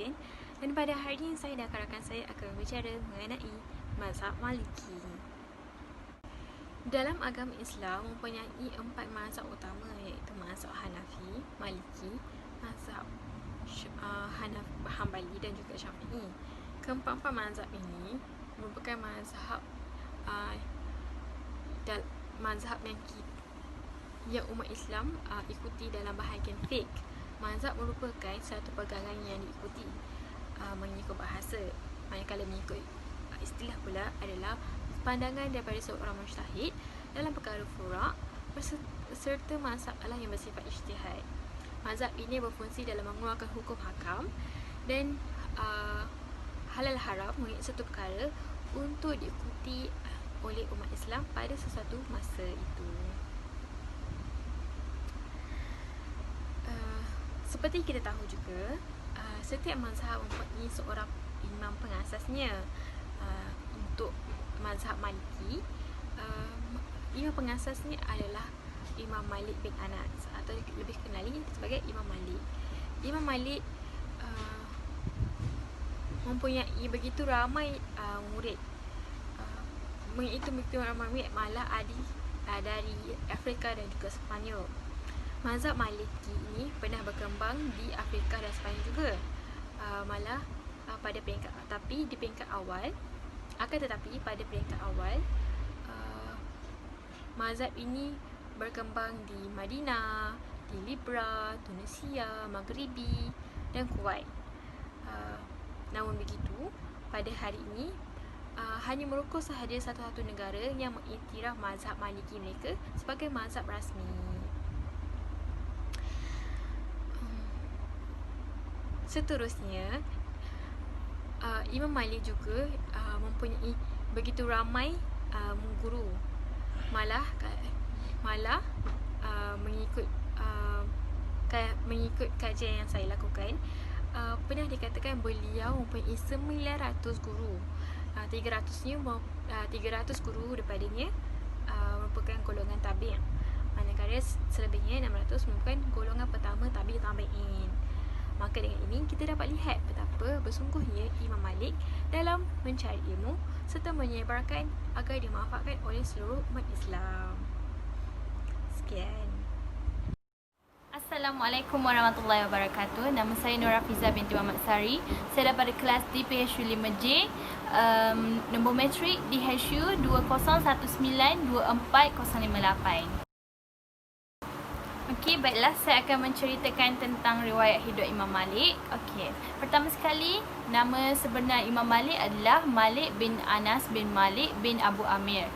Izzuddin, dan pada hari ini saya dan rakan saya akan berbicara mengenai mazhab Maliki. Dalam agama Islam mempunyai 4 mazhab utama, iaitu mazhab Hanafi, Maliki, mazhab Hanbali dan juga Syafi'i. Keempat-empat mazhab ini merupakan mazhab yang umat Islam ikuti dalam bahagian fiqh. Mazhab merupakan satu pegangan yang diikuti mengikut bahasa, manakala mengikut istilah pula adalah pandangan daripada seorang mujtahid dalam perkara furu' serta masalah yang bersifat ijtihad. Mazhab ini berfungsi dalam mengeluarkan hukum hakam dan halal haram mengenai satu perkara untuk diikuti oleh umat Islam pada sesuatu masa itu. Seperti kita tahu juga, setiap mazhab mempunyai seorang imam pengasasnya. Untuk mazhab Maliki, imam pengasasnya adalah Imam Malik bin Anas, atau lebih kenali sebagai Imam Malik. Imam Malik mempunyai begitu ramai murid, begitu ramai murid, malah ada dari Afrika dan juga Sepanyol. Mazhab Maliki ini pernah berkembang di Afrika dan Sepanyol juga, malah pada peringkat, tapi di peringkat awal, pada peringkat awal mazhab ini berkembang di Madinah, di Libya, Tunisia, Maghribi dan Kuwait. Namun begitu, pada hari ini hanya Morocco sahaja satu-satu negara yang mengiktiraf mazhab Maliki mereka sebagai mazhab rasmi. Seterusnya, Imam Malik juga mempunyai begitu ramai guru, malah mengikut kajian yang saya lakukan, pernah dikatakan beliau mempunyai 900 guru. 300 guru daripadanya merupakan golongan tabi', manakala selebihnya 600 merupakan golongan pertama tabi'in. Maka dengan ini kita dapat lihat betapa bersungguhnya Imam Malik dalam mencari ilmu serta menyebarkan agar dimanfaatkan oleh seluruh umat Islam. Sekian. Assalamualaikum warahmatullahi wabarakatuh. Nama saya Nur Hafiza binti Muhammad Sari. Saya daripada kelas DPHU 5J, nombor matrik DHU 201924058. Okey, baiklah, saya akan menceritakan tentang riwayat hidup Imam Malik. Okey, pertama sekali, nama sebenar Imam Malik adalah Malik bin Anas bin Malik bin Abu Amir.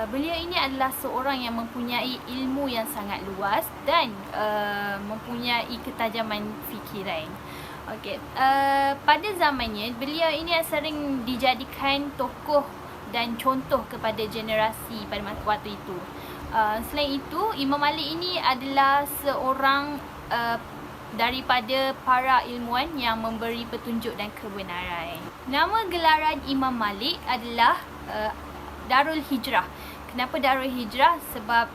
Beliau ini adalah seorang yang mempunyai ilmu yang sangat luas dan mempunyai ketajaman fikiran. Okey, pada zamannya beliau ini sering dijadikan tokoh dan contoh kepada generasi pada waktu itu. Selain itu, Imam Malik ini adalah seorang daripada para ilmuwan yang memberi petunjuk dan kebenaran. Nama gelaran Imam Malik adalah Darul Hijrah. Kenapa Darul Hijrah? Sebab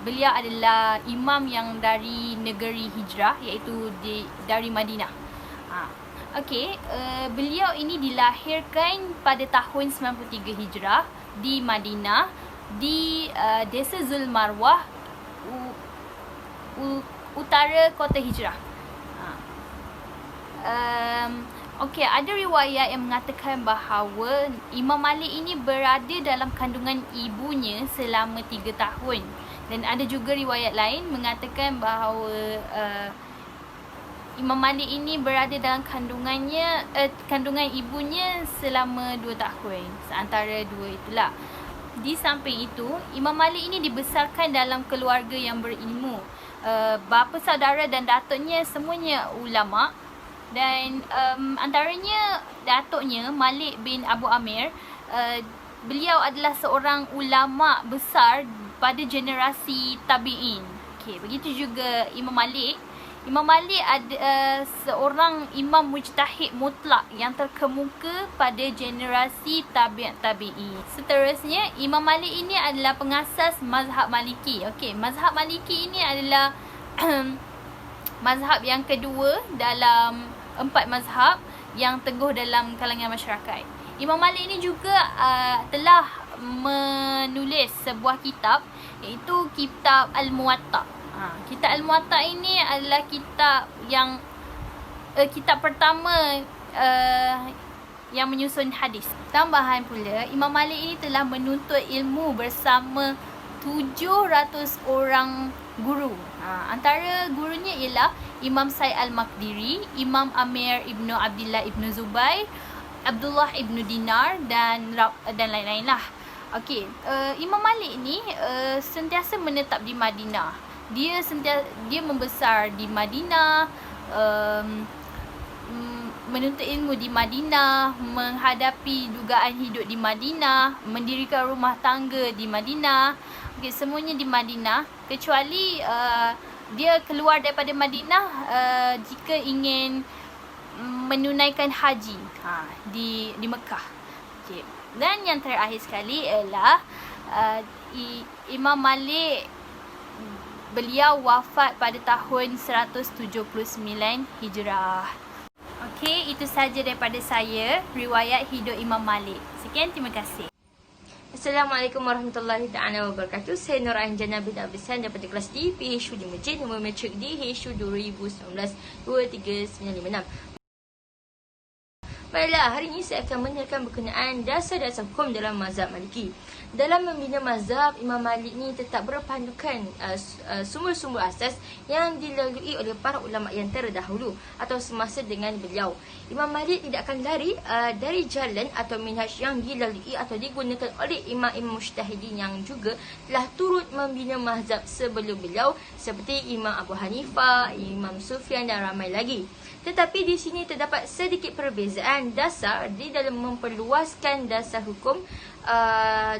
beliau adalah imam yang dari negeri Hijrah, iaitu dari Madinah. Okey, beliau ini dilahirkan pada tahun 93 Hijrah di Madinah, di desa Zulmarwah, utara kota Hijrah. Okey, ada riwayat yang mengatakan bahawa Imam Malik ini berada dalam kandungan ibunya selama 3 tahun. Dan ada juga riwayat lain mengatakan bahawa Imam Malik ini berada dalam kandungan ibunya selama 2 tahun. Seantara dua itulah. Di samping itu, Imam Malik ini dibesarkan dalam keluarga yang berilmu. Bapa, saudara dan datuknya semuanya ulama. Dan antaranya datuknya Malik bin Abu Amir, beliau adalah seorang ulama besar pada generasi tabi'in. Okey, begitu juga Imam Malik. Imam Malik seorang imam mujtahid mutlak yang terkemuka pada generasi tabi'in. Seterusnya, Imam Malik ini adalah pengasas mazhab Maliki. Okey, mazhab Maliki ini adalah mazhab yang kedua dalam 4 mazhab yang teguh dalam kalangan masyarakat. Imam Malik ini juga telah menulis sebuah kitab, iaitu kitab Al-Muwatta. Kitab Al-Muwatta ini adalah kitab yang kitab pertama yang menyusun hadis. Tambahan pula, Imam Malik ini telah menuntut ilmu bersama 700 orang guru. Antara gurunya ialah Imam Said Al-Maqdiri, Imam Amir Ibnu Abdullah Ibnu Zubair, Abdullah Ibnu Dinar dan lain-lain lah. Okey, Imam Malik ni sentiasa menetap di Madinah. Dia membesar di Madinah, menuntut ilmu di Madinah, menghadapi dugaan hidup di Madinah, mendirikan rumah tangga di Madinah. Okay, semuanya di Madinah, kecuali dia keluar daripada Madinah jika ingin menunaikan haji di Mekah. Okay. Dan yang terakhir sekali ialah Imam Malik, beliau wafat pada tahun 179 Hijrah. Okey, itu sahaja daripada saya, riwayat hidup Imam Malik. Sekian, terima kasih. Assalamualaikum warahmatullahi ta'ala wabarakatuh. Saya Nur Ain Jannah bin Abisan daripada kelas D PHU di Masjid, nombor matrik D HU 2019-23956. Baiklah, hari ini saya akan menerangkan berkenaan dasar-dasar hukum dalam mazhab Maliki. Dalam membina mazhab, Imam Malik ni tetap berpandukan sumber-sumber asas yang dilalui oleh para ulama yang terdahulu atau semasa dengan beliau. Imam Malik tidak akan lari dari jalan atau minhaj yang dilalui atau digunakan oleh imam-imam mujtahidin yang juga telah turut membina mazhab sebelum beliau, seperti Imam Abu Hanifah, Imam Sufyan dan ramai lagi. Tetapi di sini terdapat sedikit perbezaan dasar di dalam memperluaskan dasar hukum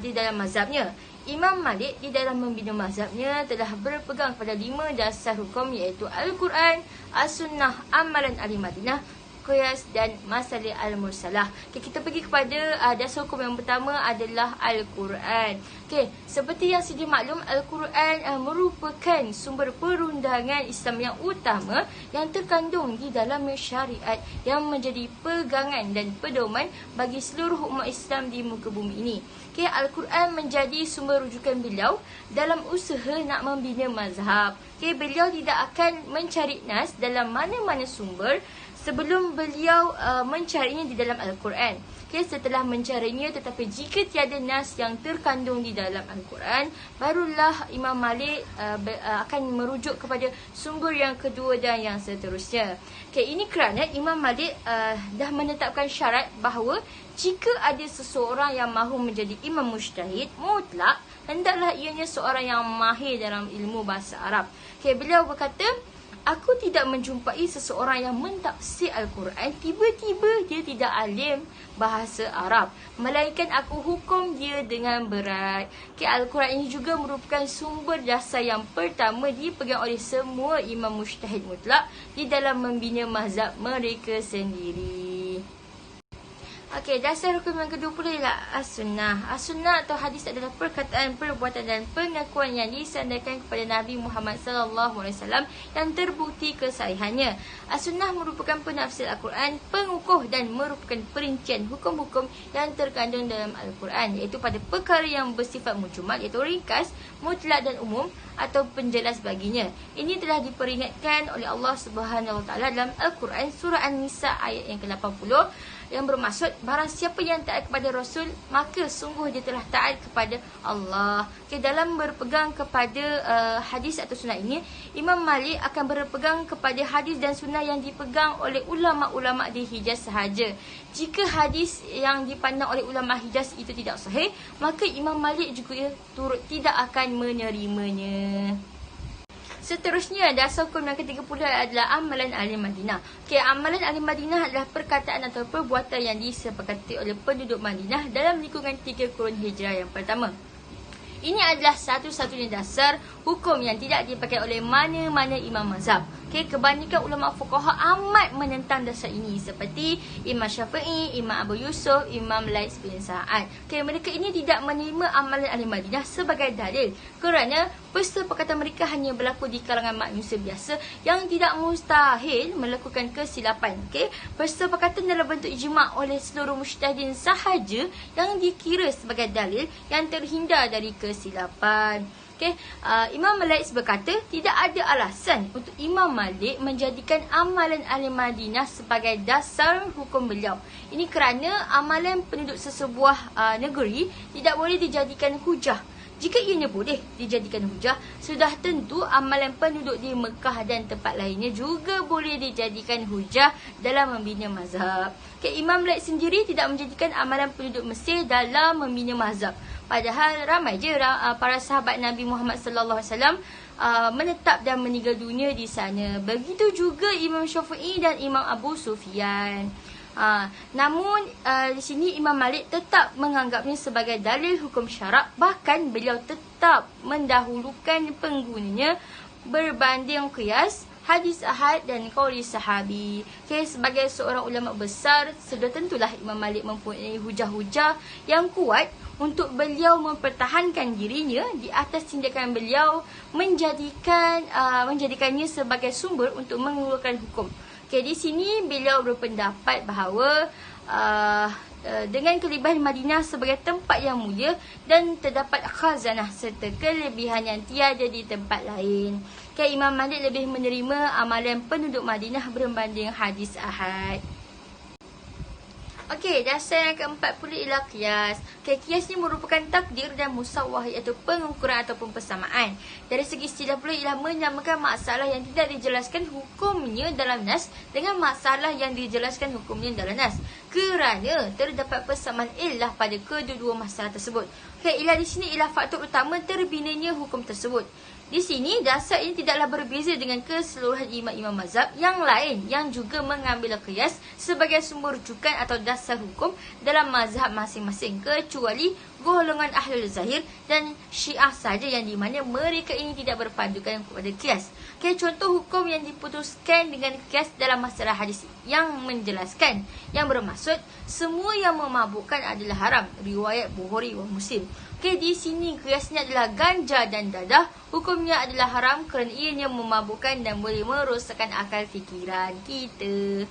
di dalam mazhabnya. Imam Malik di dalam membina mazhabnya telah berpegang pada 5 dasar hukum, iaitu Al-Quran, As-Sunnah, Amalan Ahli Madinah, Qiyas dan Masalih Al-Mursalah. Okay, kita pergi kepada dasar hukum yang pertama adalah Al-Quran. Okay, seperti yang sedia maklum, Al-Quran merupakan sumber perundangan Islam yang utama yang terkandung di dalam syariat yang menjadi pegangan dan pedoman bagi seluruh umat Islam di muka bumi ini. Okay, Al-Quran menjadi sumber rujukan beliau dalam usaha nak membina mazhab. Okay, beliau tidak akan mencari nas dalam mana-mana sumber sebelum beliau mencarinya di dalam Al-Quran. Okay, setelah mencarinya, tetapi jika tiada nas yang terkandung di dalam Al-Quran, barulah Imam Malik akan merujuk kepada sumber yang kedua dan yang seterusnya. Okay, ini kerana Imam Malik dah menetapkan syarat bahawa jika ada seseorang yang mahu menjadi imam mujtahid mutlak, hendaklah ianya seorang yang mahir dalam ilmu bahasa Arab. Okay, beliau berkata, aku tidak menjumpai seseorang yang mentafsir Al-Quran tiba-tiba dia tidak alim bahasa Arab, melainkan aku hukum dia dengan berat. Okay, Al-Quran ini juga merupakan sumber dasar yang pertama dipegang oleh semua imam mujtahid mutlak di dalam membina mazhab mereka sendiri. Okey, dasar hukum yang kedua pula ialah As-Sunnah. As-Sunnah atau hadis adalah perkataan, perbuatan dan pengakuan yang disandarkan kepada Nabi Muhammad SAW yang terbukti kesahihannya. As-Sunnah merupakan penafsir Al-Quran, pengukuh dan merupakan perincian hukum-hukum yang terkandung dalam Al-Quran, iaitu pada perkara yang bersifat mujmal, iaitu ringkas, mutlak dan umum atau penjelas baginya. Ini telah diperingatkan oleh Allah Subhanahu Wa Taala dalam Al-Quran surah An-Nisa ayat yang ke-80, yang bermaksud barang siapa yang taat kepada Rasul, maka sungguh dia telah taat kepada Allah. Okay, dalam berpegang kepada hadis atau sunnah ini, Imam Malik akan berpegang kepada hadis dan sunnah yang dipegang oleh ulama-ulama di Hijaz sahaja. Jika hadis yang dipandang oleh ulama Hijaz itu tidak sahih, maka Imam Malik juga turut tidak akan menerimanya. Seterusnya, dasar hukum yang ketiga pula adalah Amalan Ahli Madinah. Okay, Amalan Ahli Madinah adalah perkataan atau perbuatan yang disepakati oleh penduduk Madinah dalam lingkungan 3 kurun hijrah yang pertama. Ini adalah satu-satunya dasar hukum yang tidak dipakai oleh mana-mana imam mazhab. Okey, kebanyakan ulama fuqaha amat menentang dasar ini seperti Imam Syafi'i, Imam Abu Yusuf, Imam Laits bin Sa'ad. Okey, mereka ini tidak menerima amalan ahli Madinah sebagai dalil kerana peristiwa perkataan mereka hanya berlaku di kalangan manusia biasa yang tidak mustahil melakukan kesilapan. Okey, peristiwa perkataan dalam bentuk ijma' oleh seluruh mujtahidin sahaja yang dikira sebagai dalil yang terhindar dari kesilapan. Okay. Imam Laits berkata tidak ada alasan untuk Imam Malik menjadikan amalan ahli Madinah sebagai dasar hukum beliau. Ini kerana amalan penduduk sesebuah negeri tidak boleh dijadikan hujah. Jika ianya boleh dijadikan hujah, sudah tentu amalan penduduk di Mekah dan tempat lainnya juga boleh dijadikan hujah dalam membina mazhab. Okay, Imam Laits sendiri tidak menjadikan amalan penduduk Mesir dalam membina mazhab. Padahal ramai je para sahabat Nabi Muhammad sallallahu alaihi wasallam menetap dan meninggal dunia di sana. Begitu juga Imam Syafi'i dan Imam Abu Sufyan. Namun di sini Imam Malik tetap menganggapnya sebagai dalil hukum syarak, bahkan beliau tetap mendahulukan penggunanya berbanding qiyas, hadis ahad dan qauli sahabi. Okay, sebagai seorang ulama besar, sudah tentulah Imam Malik mempunyai hujah-hujah yang kuat untuk beliau mempertahankan dirinya di atas tindakan beliau menjadikannya sebagai sumber untuk mengeluarkan hukum. Okay, di sini beliau berpendapat bahawa dengan kelebihan Madinah sebagai tempat yang mulia dan terdapat khazanah serta kelebihan yang tiada di tempat lain. Okay, Imam Malik lebih menerima amalan penduduk Madinah berbanding hadis ahad. Okey, dasar yang ke-40 ialah qiyas. Okey, qiyas ni merupakan takdir dan musawwah, iaitu pengukuran ataupun persamaan. Dari segi istilah pula ialah menyamakan masalah yang tidak dijelaskan hukumnya dalam nas dengan masalah yang dijelaskan hukumnya dalam nas, kerana terdapat persamaan ilah pada kedua-dua masalah tersebut. Okey, ilah di sini ialah faktor utama terbinanya hukum tersebut. Di sini dasar ini tidaklah berbeza dengan keseluruhan imam-imam mazhab yang lain yang juga mengambil qiyas sebagai sumber rujukan atau dasar hukum dalam mazhab masing-masing, kecuali golongan Ahlul Zahir dan Syiah saja yang di mana mereka ini tidak berpandukan kepada qiyas. Okay, contoh hukum yang diputuskan dengan qiyas dalam masalah hadis yang menjelaskan, yang bermaksud semua yang memabukkan adalah haram, riwayat Bukhari wa Muslim. Okay, di sini qiyasnya adalah ganja dan dadah. Hukumnya adalah haram kerana ianya memabukkan dan boleh merosakkan akal fikiran kita.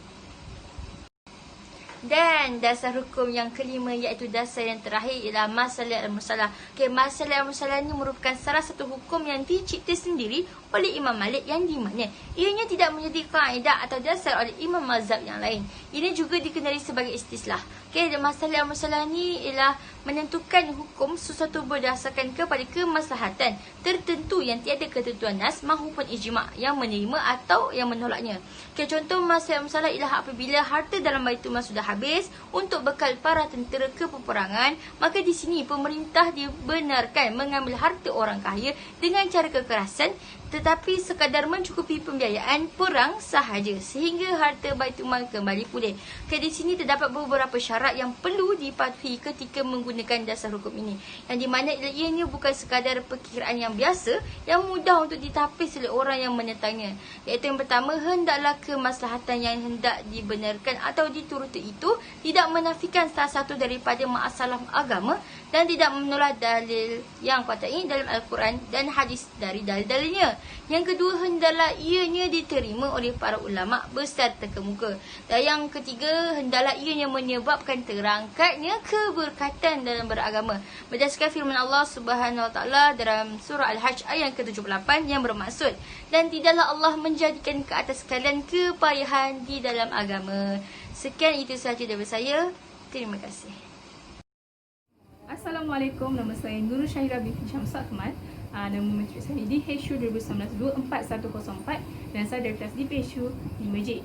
Dan dasar hukum yang kelima, iaitu dasar yang terakhir, ialah masalah al-musalah. Okay, masalah al-musalah ini merupakan salah satu hukum yang dicipta sendiri oleh Imam Malik, yang di mana ianya tidak menjadi kaedah atau dasar oleh imam mazhab yang lain. Ini juga dikenali sebagai istislah. Okay, masalah al-musalah ini ialah menentukan hukum sesuatu berdasarkan kepada kemaslahatan tertentu yang tiada ketentuan nas maupun ijma' yang menerima atau yang menolaknya. Okay, contoh masalah al-musalah ialah apabila harta dalam Baitul Mal sudah habis untuk bekal para tentera ke peperangan, maka di sini pemerintah dibenarkan mengambil harta orang kaya dengan cara kekerasan, tetapi sekadar mencukupi pembiayaan perang sahaja sehingga harta Baitul Mal kembali pulih. Okay, di sini terdapat beberapa syarat yang perlu dipatuhi ketika menggunakan dasar hukum ini, yang di mana ianya bukan sekadar perkiraan yang biasa yang mudah untuk ditapis oleh orang yang menentangnya. Iaitu yang pertama, hendaklah kemaslahatan yang hendak dibenarkan atau dituruti itu tidak menafikan salah satu daripada masalah agama dan tidak menolak dalil yang qat'i dalam Al-Quran dan hadis dari dalil-dalilnya. Yang kedua, hendaklah ianya diterima oleh para ulama besar terkemuka. Dan yang ketiga, hendaklah ianya menyebabkan terangkatnya keberkatan dalam beragama, berdasarkan firman Allah Subhanahu Wa Taala dalam surah Al-Hajj ayat ke-78 yang bermaksud, dan tidaklah Allah menjadikan ke atas kalian kepayahan di dalam agama. Sekian itu sahaja dari saya. Terima kasih. Assalamualaikum, nama saya Nurul Syahira binti Syamsul Ahmad. Nama matrik saya di HSU 2019-24104 dan saya dari kelas di PSU 5J.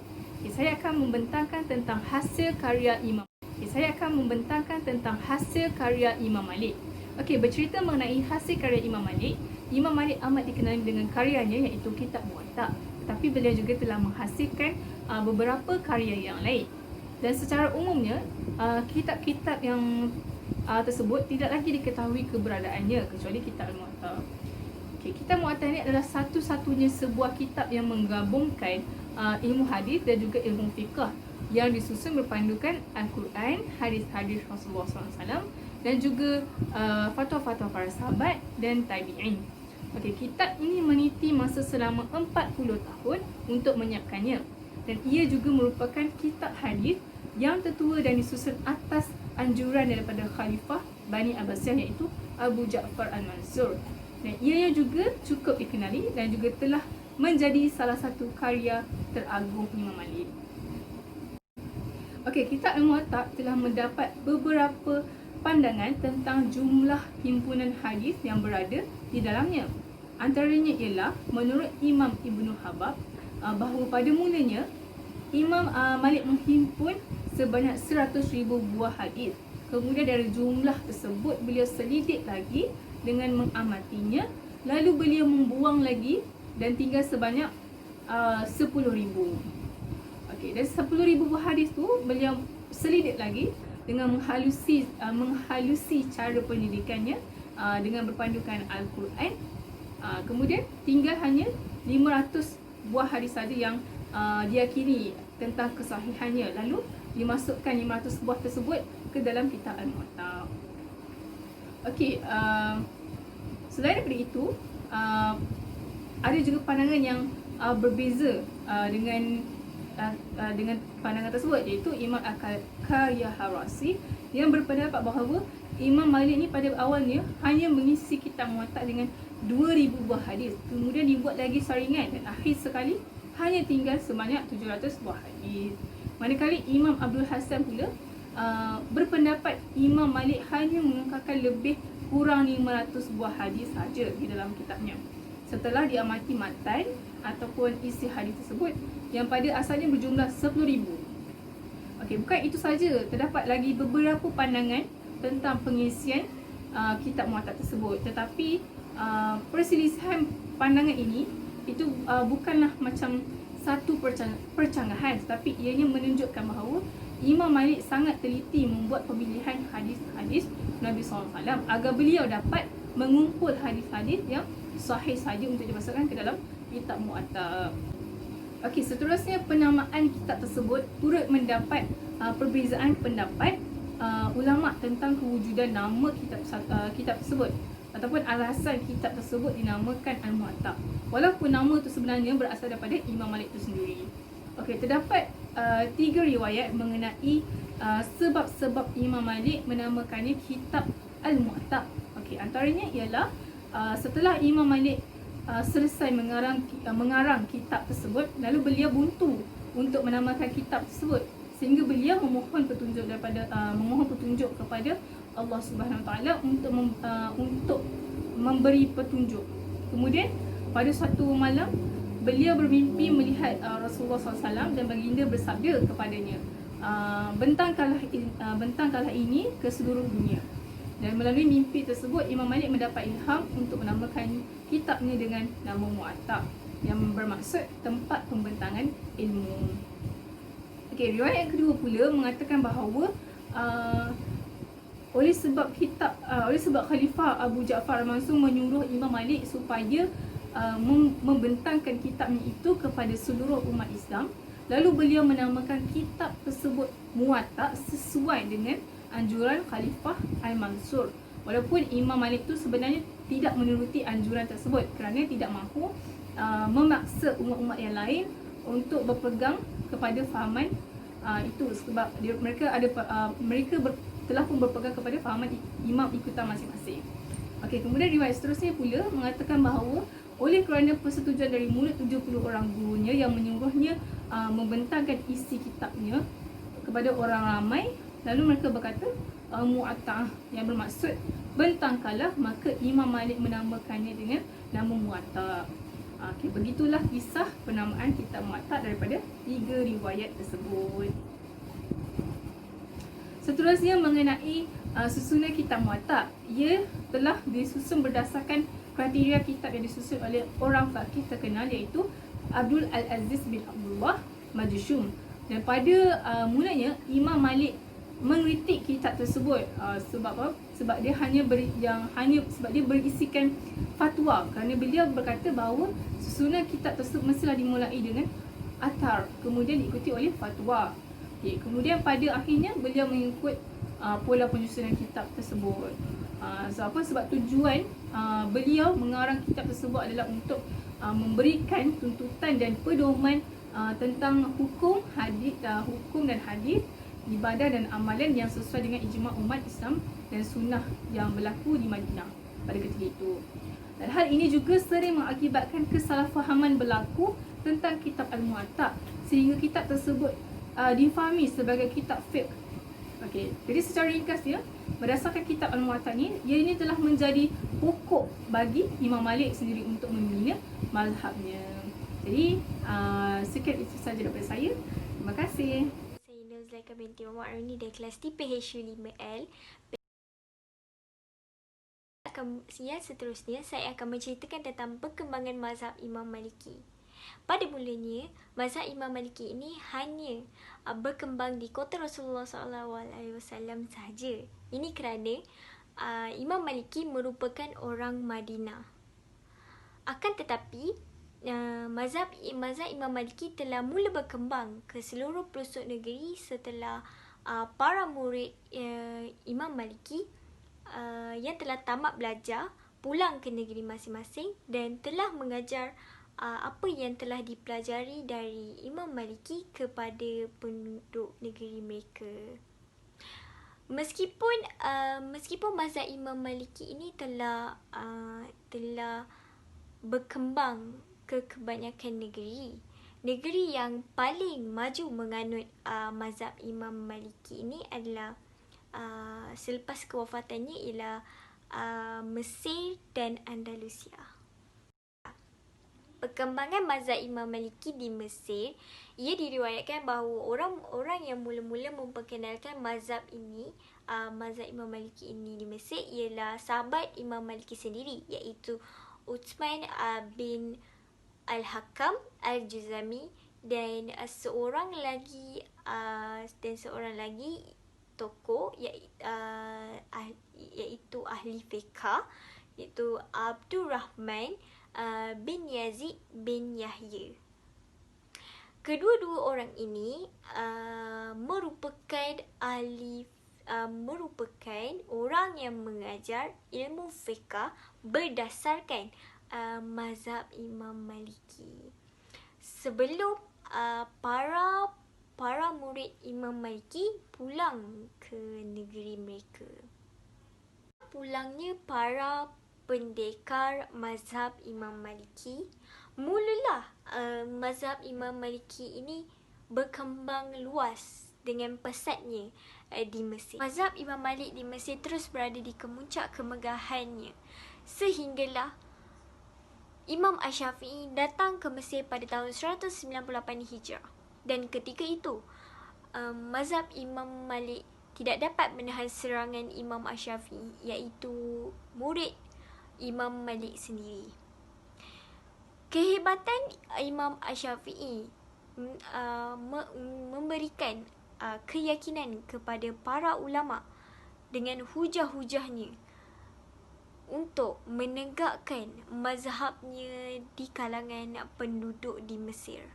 Saya akan membentangkan tentang hasil karya Imam. Saya akan membentangkan tentang hasil karya Imam Malik. Okey, bercerita mengenai hasil karya Imam Malik. Imam Malik amat dikenali dengan karyanya iaitu Kitab Muwatta. Tetapi beliau juga telah menghasilkan beberapa karya yang lain. Dan secara umumnya, kitab-kitab yang tersebut tidak lagi diketahui keberadaannya kecuali Kitab Al-Muwatta. Okey, Kitab Muwatta ni adalah satu-satunya sebuah kitab yang menggabungkan ilmu hadis dan juga ilmu fiqh yang disusun berpandukan Al-Quran, hadis-hadis Rasulullah SAW dan juga fatwa-fatwa para sahabat dan tabi'in. Okey, kitab ini meniti masa selama 40 tahun untuk menyiapkannya, dan ia juga merupakan kitab hadis yang tertua dan disusun atas anjuran daripada Khalifah Bani Abbasiyah, iaitu Abu Ja'far Al-Mansur. Dan ianya juga cukup dikenali dan juga telah menjadi salah satu karya teragung Imam Malik. Okey, kitab Al-Muwatta telah mendapat beberapa pandangan tentang jumlah himpunan hadis yang berada di dalamnya. Antaranya ialah menurut Imam Ibnu Habab bahawa pada mulanya Imam Malik menghimpun sebanyak 100,000 buah hadis. Kemudian dari jumlah tersebut beliau selidik lagi dengan mengamatinya, lalu beliau membuang lagi dan tinggal sebanyak 10,000. Okey, dan 10,000 buah hadis tu beliau selidik lagi dengan menghalusi cara pendidikannya dengan berpandukan Al-Quran. Kemudian tinggal hanya 500 buah hadis saja yang diyakini tentang kesahihannya, lalu dimasukkan 500 buah tersebut ke dalam kitab Al-Muwatta. Okey, selain daripada itu, ada juga pandangan yang berbeza dengan pandangan tersebut, iaitu Imam Al-Harasi yang berpendapat bahawa Imam Malik ni pada awalnya hanya mengisi kitab Muwatta dengan 2,000 buah hadis, kemudian dibuat lagi saringan dan akhir sekali hanya tinggal sebanyak 700 buah hadis. Manakala Imam Abdul Hasan pula berpendapat Imam Malik hanya mengekalkan lebih kurang 500 buah hadis saja di dalam kitabnya setelah diamati matan ataupun isi hadis tersebut yang pada asalnya berjumlah 10,000. Okey, bukan itu saja, terdapat lagi beberapa pandangan tentang pengisian kitab Muwatta tersebut, tetapi perselisihan pandangan ini itu bukanlah macam satu percanggahan, tetapi ianya menunjukkan bahawa Imam Malik sangat teliti membuat pemilihan hadis-hadis Nabi SAW agar beliau dapat mengumpul hadis-hadis yang sahih saja untuk dimasukkan ke dalam kitab Muwatta. Okey, seterusnya penamaan kitab tersebut turut mendapat perbezaan pendapat ulama tentang kewujudan nama kitab tersebut ataupun alasan kitab tersebut dinamakan Al-Muwatta, walaupun nama itu sebenarnya berasal daripada Imam Malik itu sendiri. Okey, terdapat 3 riwayat mengenai sebab-sebab Imam Malik menamakannya kitab Al-Muwatta. Okey, antaranya ialah setelah Imam Malik selesai mengarang kitab tersebut, lalu beliau buntu untuk menamakan kitab tersebut, sehingga beliau memohon petunjuk kepada Allah Subhanahu Wa Taala untuk memberi petunjuk. Kemudian pada suatu malam beliau bermimpi melihat Rasulullah SAW dan baginda bersabda kepadanya, bentangkanlah ini ke seluruh dunia. Dan melalui mimpi tersebut Imam Malik mendapat ilham untuk menamakan kitabnya dengan nama Muwatta yang bermaksud tempat pembentangan ilmu. Okey, riwayat yang kedua pula mengatakan bahawa oleh sebab Khalifah Abu Ja'far Al-Mansur menyuruh Imam Malik supaya membentangkan kitabnya itu kepada seluruh umat Islam, lalu beliau menamakan kitab tersebut Muwatta sesuai dengan anjuran Khalifah Al-Mansur, walaupun Imam Malik itu sebenarnya tidak menuruti anjuran tersebut kerana tidak mahu memaksa umat-umat yang lain untuk berpegang kepada fahaman itu, sebab mereka telah pun berpegang kepada fahaman imam ikutan masing-masing. Okey, kemudian riwayat seterusnya pula mengatakan bahawa oleh kerana persetujuan dari mulut 70 orang gurunya yang menyuruhnya membentangkan isi kitabnya kepada orang ramai, lalu mereka berkata Muwatta yang bermaksud bentangkanlah, maka Imam Malik menamakannya dengan nama Muwatta. Okey, begitulah kisah penamaan kitab Muwatta daripada 3 riwayat tersebut. Seterusnya mengenai susunan kitab Muwatta, ia telah disusun berdasarkan kriteria kitab yang disusun oleh orang faqih terkenal, iaitu Abdul Al-Aziz bin Abdullah Majshum. Dan pada mulanya Imam Malik mengkritik kitab tersebut. Sebab apa? Sebab dia sebab dia berisikan fatwa, kerana beliau berkata bahawa susunan kitab tersebut mestilah dimulai dengan athar, kemudian diikuti oleh fatwa. Kemudian pada akhirnya beliau mengikut pola penyusunan kitab tersebut. Sebab tujuan beliau mengarang kitab tersebut adalah untuk memberikan tuntutan dan pedoman tentang hukum dan hadis, ibadah dan amalan yang sesuai dengan ijma' umat Islam dan sunnah yang berlaku di Madinah pada ketika itu. Dan hal ini juga sering mengakibatkan kesalahfahaman berlaku tentang kitab Al-Muwatta, sehingga kitab tersebut difahami sebagai kitab fiqh. Jadi secara ringkasnya, berdasarkan kitab Al-Muwatta ni, ia telah menjadi pokok bagi Imam Malik sendiri untuk membina mazhabnya. Jadi sekian itu sahaja daripada saya. Terima kasih. Saya Nuzlaika binti Muhammad Aruni dari kelas TPH 5L. Seterusnya saya akan menceritakan tentang perkembangan mazhab Imam Maliki. Pada mulanya, mazhab Imam Maliki ini hanya berkembang di kota Rasulullah SAW sahaja. Ini kerana Imam Maliki merupakan orang Madinah. Akan tetapi, mazhab Imam Maliki telah mula berkembang ke seluruh pelosok negeri setelah para murid Imam Maliki yang telah tamat belajar pulang ke negeri masing-masing dan telah mengajar apa yang telah dipelajari dari Imam Maliki kepada penduduk negeri mereka. Meskipun mazhab Imam Maliki ini telah berkembang ke kebanyakan negeri yang paling maju menganut mazhab Imam Maliki ini adalah selepas kewafatannya ialah Mesir dan Andalusia. Perkembangan mazhab Imam Maliki di Mesir, ia diriwayatkan bahawa orang-orang yang mula-mula memperkenalkan mazhab Imam Maliki ini di Mesir ialah sahabat Imam Maliki sendiri, iaitu Utsman bin Al-Hakam Al-Juzami dan seorang lagi tokoh iaitu ahli fiqh, iaitu Abdurrahman bin Yazid bin Yahya. Kedua-dua orang ini merupakan orang yang mengajar ilmu fiqh berdasarkan mazhab Imam Maliki. Sebelum para murid Imam Maliki pulang ke negeri mereka. Pulangnya para pendekar mazhab Imam Maliki, mulalah mazhab Imam Maliki ini berkembang luas dengan pesatnya di Mesir. Mazhab Imam Malik di Mesir terus berada di kemuncak kemegahannya, sehinggalah Imam Asy-Syafi'i datang ke Mesir pada tahun 198 Hijrah. Dan ketika itu, mazhab Imam Malik tidak dapat menahan serangan Imam Asy-Syafi'i, iaitu murid Imam Malik sendiri. Kehebatan Imam Asy-Syafi'i memberikan keyakinan kepada para ulama dengan hujah-hujahnya untuk menegakkan mazhabnya di kalangan penduduk di Mesir.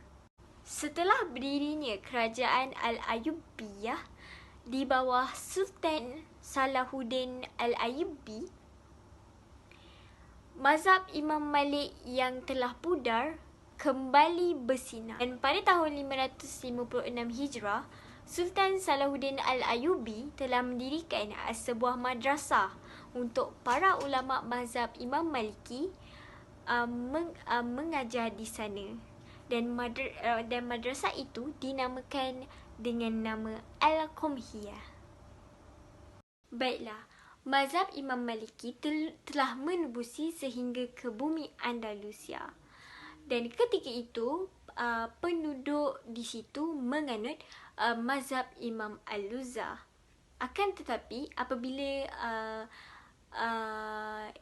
Setelah berdirinya kerajaan Al-Ayyubiyah di bawah Sultan Salahuddin Al-Ayyubi, mazhab Imam Malik yang telah pudar kembali bersinar. Dan pada tahun 556 Hijrah, Sultan Salahuddin Al-Ayyubi telah mendirikan sebuah madrasah untuk para ulama mazhab Imam Maliki mengajar di sana. Dan madrasah itu dinamakan dengan nama Al-Qumhiyah. Baiklah, mazhab Imam Maliki telah menembusi sehingga ke bumi Andalusia. Dan ketika itu, penduduk di situ menganut mazhab Imam Al-Luza. Akan tetapi, apabila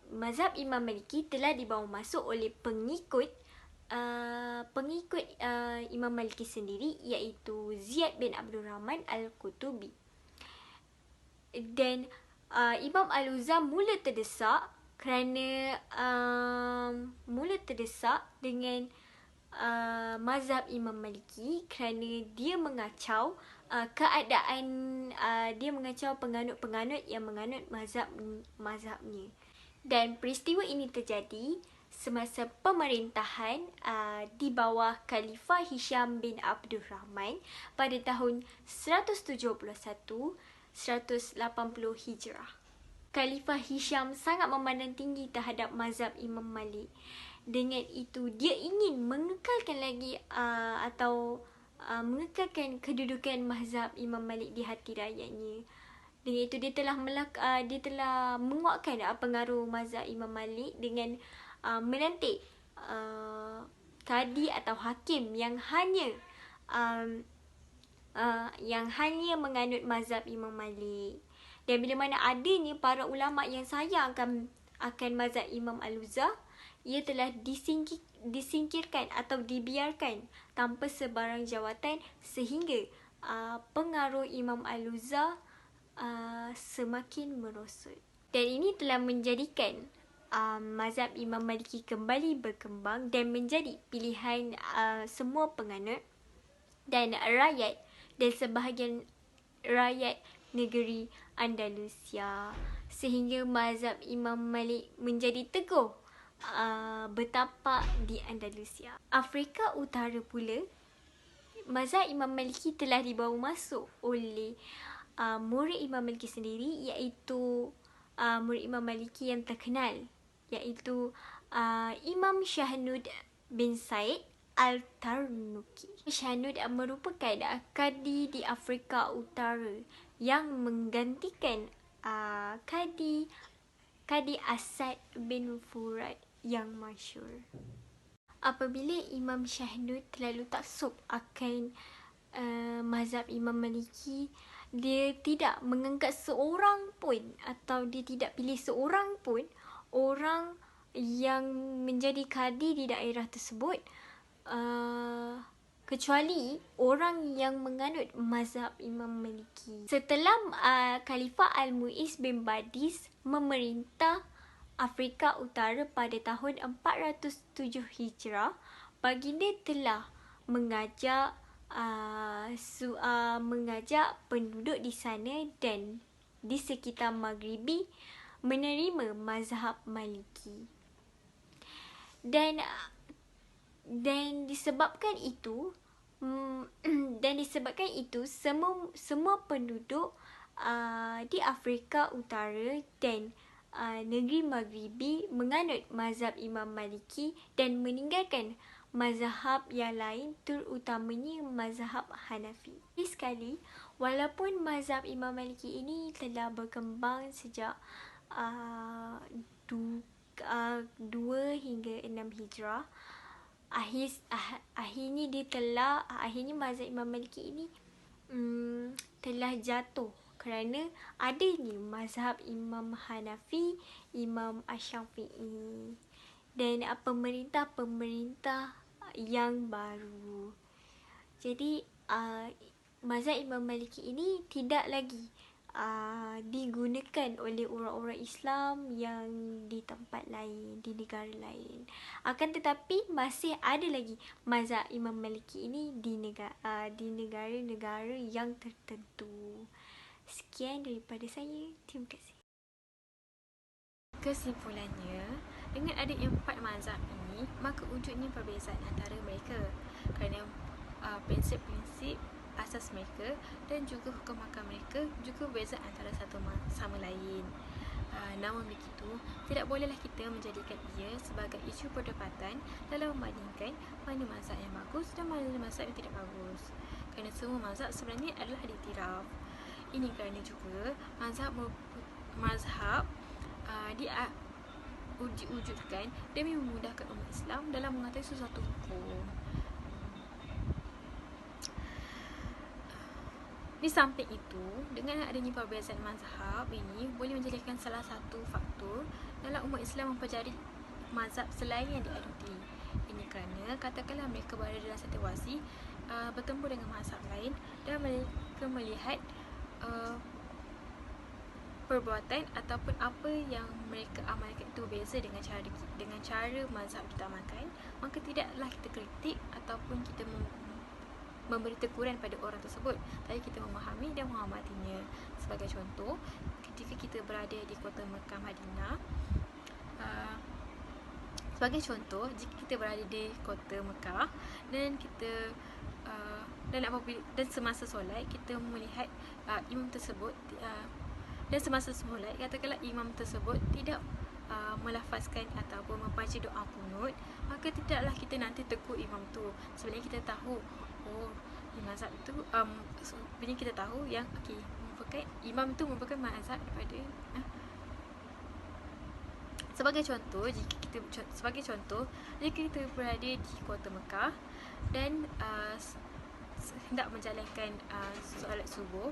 mazhab Imam Maliki telah dibawa masuk oleh pengikut Imam Maliki sendiri, iaitu Ziyad bin Abdul Rahman Al-Qutubi. Dan Imam Al-Uzza mula terdesak dengan mazhab Imam Maliki kerana dia mengacau keadaan, dia mengacau penganut-penganut yang menganut mazhabnya. Dan peristiwa ini terjadi semasa pemerintahan di bawah Khalifah Hisham bin Abdul Rahman pada tahun 171-180 Hijrah. Khalifah Hisham sangat memandang tinggi terhadap mazhab Imam Malik. Dengan itu, dia ingin mengekalkan lagi mengekalkan kedudukan mazhab Imam Malik di hati rakyatnya. Dengan itu, dia telah menguatkan pengaruh mazhab Imam Malik dengan melantik kadi atau hakim yang hanya menganut mazhab Imam Malik. Dan bila mana adanya para ulama yang sayang akan mazhab Imam Al-Uzza, ia telah disingkirkan atau dibiarkan tanpa sebarang jawatan sehingga pengaruh Imam Al-Uzza semakin merosot. Dan ini telah menjadikan mazhab Imam Maliki kembali berkembang dan menjadi pilihan semua penganut dan rakyat dan sebahagian rakyat negeri Andalusia, sehingga mazhab Imam Malik menjadi teguh bertapak di Andalusia. Afrika Utara pula, mazhab Imam Maliki telah dibawa masuk oleh murid Imam Maliki sendiri, iaitu murid Imam Maliki yang terkenal, iaitu Imam Shahnud bin Said Al-Tarnuki. Shahnud merupakan kadi di Afrika Utara yang menggantikan Kadi Asad bin Furat yang masyhur. Apabila Imam Shahnud terlalu taksub akan mazhab Imam Maliki, dia tidak mengangkat seorang pun atau dia tidak pilih seorang pun orang yang menjadi kadi di daerah tersebut kecuali orang yang menganut mazhab Imam Maliki. Setelah Khalifah Al-Mu'iz bin Badis memerintah Afrika Utara pada tahun 407 Hijrah, baginda telah mengajak penduduk di sana dan di sekitar Maghribi menerima mazhab Maliki. Dan disebabkan itu semua penduduk di Afrika Utara dan negeri Maghribi menganut mazhab Imam Maliki dan meninggalkan mazhab yang lain, terutamanya mazhab Hanafi. Sekali, walaupun mazhab Imam Maliki ini telah berkembang sejak 2 hingga 6 Hijrah, akhirnya mazhab Imam Maliki ini telah jatuh kerana adanya mazhab Imam Hanafi, Imam Asy-Syafi'i dan pemerintah-pemerintah yang baru. Jadi mazhab Imam Maliki ini tidak lagi digunakan oleh orang-orang Islam yang di tempat lain, di negara lain. Akan tetapi masih ada lagi mazhab Imam Maliki ini di negara-negara yang tertentu. Sekian daripada saya. Terima kasih. Kesimpulannya, dengan adanya 4 mazhab ini, maka wujudnya perbezaan antara mereka kerana prinsip-prinsip asas mereka dan juga hukum hakam mereka juga berbeza antara satu sama lain. Namun begitu, tidak bolehlah kita menjadikan ia sebagai isu perdebatan dalam membandingkan mana mazhab yang bagus dan mana mazhab yang tidak bagus. Kerana semua mazhab sebenarnya adalah diiktiraf. Ini kerana juga mazhab diwujudkan demi memudahkan umat Islam dalam mengatasi sesuatu hukum. Di samping itu, dengan adanya perbezaan mazhab ini boleh menjadikan salah satu faktor dalam umat Islam mempelajari mazhab selain yang diaduti. Ini kerana katakanlah mereka berada dalam situasi bertemu dengan mazhab lain dan mereka melihat perbuatan ataupun apa yang mereka amalkan itu berbeza dengan cara mazhab kita amalkan, maka tidaklah kita kritik ataupun kita memberi teguran pada orang tersebut, tapi kita memahami dan menghormatinya. Sebagai contoh, ketika kita berada di kota Mekah Madinah, sebagai contoh, jika kita berada di kota Mekah dan kita dan semasa solat kita melihat imam tersebut dan semasa solat katakanlah imam tersebut tidak melafazkan ataupun membaca doa qunut, maka tidaklah kita nanti tegur imam tu. Sebenarnya kita tahu, oh, mazhab itu sebenarnya kita tahu yang okey, imam tu merupakan mazhab daripada sebagai contoh, jika kita berada di kota Mekah dan hendak menjalankan solat subuh,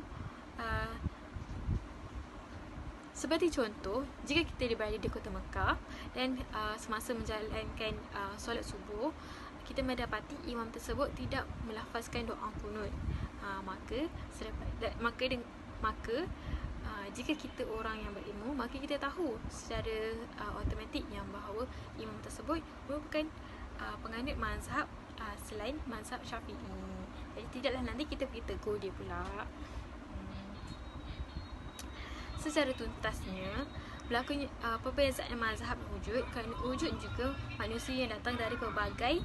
seperti contoh, jika kita berada di kota Mekah dan semasa menjalankan solat subuh, kita mendapati imam tersebut tidak melafazkan doa qunut, maka jika kita orang yang berilmu, maka kita tahu secara automatik yang bahawa imam tersebut merupakan penganut mazhab selain mazhab Syafi'i. Jadi tidaklah nanti kita pergi tegur dia pula. Secara tuntasnya, berlakunya perbezaan mazhab wujud kerana wujud juga manusia yang datang dari pelbagai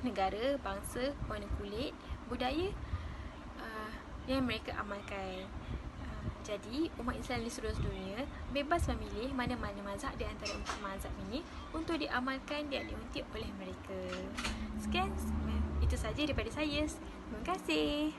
negara, bangsa, warna kulit, budaya yang mereka amalkan. Jadi, umat Islam di seluruh dunia bebas memilih mana-mana mazhab di antara 4 mazhab ini untuk diamalkan dan diuntik oleh mereka. Sekian, itu saja daripada saya. Terima kasih.